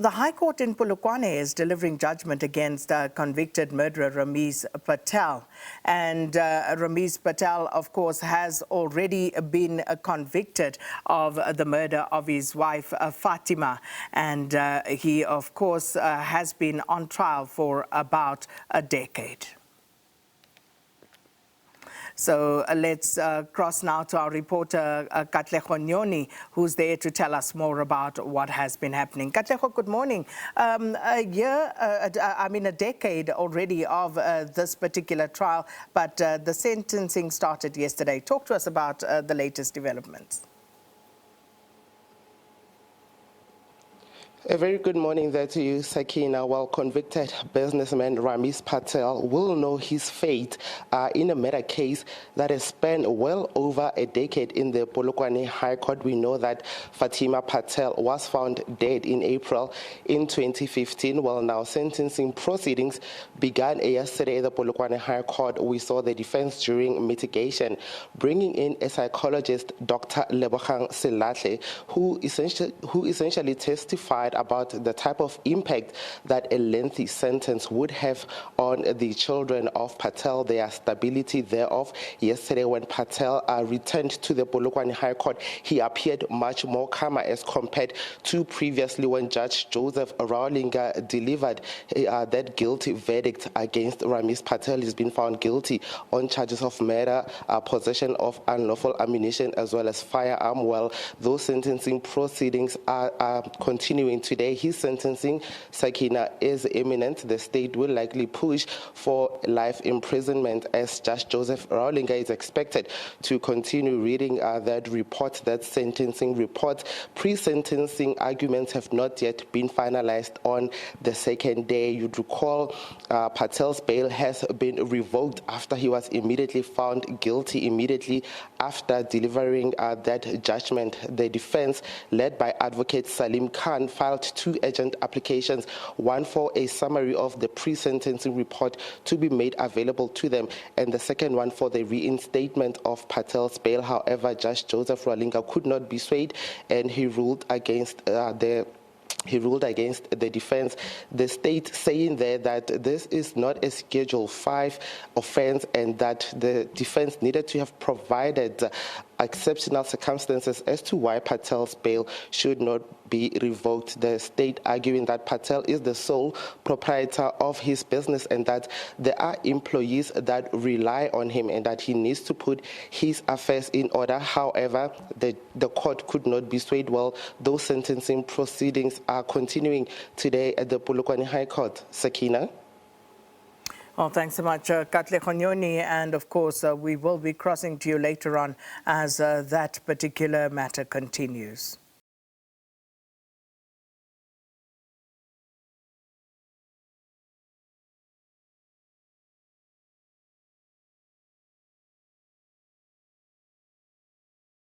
the High Court in Polokwane is delivering judgment against convicted murderer Rameez Patel. And Rameez Patel, of course, has already been convicted of the murder of his wife, Fatima. And he, of course, has been on trial for about a decade. So let's cross now to our reporter, Katlego Nyoni, who's there to tell us more about what has been happening. Katlego, good morning. A decade already of this particular trial, but the sentencing started yesterday. Talk to us about the latest developments. A very good morning there to you, Sakina. Well, convicted businessman Rameez Patel will know his fate in a murder case that has spanned well over a decade in the Polokwane High Court. We know that Fatima Patel was found dead in April in 2015. Well, now sentencing proceedings began yesterday at the Polokwane High Court. We saw the defense during mitigation bringing in a psychologist, Dr. Silatle, who essentially testified about the type of impact that a lengthy sentence would have on the children of Patel, their stability thereof. Yesterday, when Patel returned to the Polokwane High Court, he appeared much more calmer as compared to previously when Judge Joseph Rawlinga delivered that guilty verdict against Rameez Patel. He's been found guilty on charges of murder, possession of unlawful ammunition, as well as firearm. Well, those sentencing proceedings are continuing today. His sentencing, Sakina, is imminent. The state will likely push for life imprisonment as Judge Joseph Rawlinga is expected to continue reading that report, that sentencing report. Pre-sentencing arguments have not yet been finalized on the second day. You'd recall Patel's bail has been revoked after he was immediately found guilty, immediately after delivering that judgment. The defense, led by Advocate Salim Khan, filed two urgent applications, one for a summary of the pre-sentencing report to be made available to them, and the second one for the reinstatement of Patel's bail. However, Judge Joseph Rawlinga could not be swayed, and he ruled against the defense, the state saying there that this is not a Schedule 5 offense and that the defense needed to have provided exceptional circumstances as to why Patel's bail should not be revoked. The state arguing that Patel is the sole proprietor of his business and that there are employees that rely on him and that he needs to put his affairs in order. However, the court could not be swayed. Well, those sentencing proceedings are continuing today at the Polokwane High Court. Sakina? Well, thanks so much, Katlego Nyoni, and of course we will be crossing to you later on as that particular matter continues.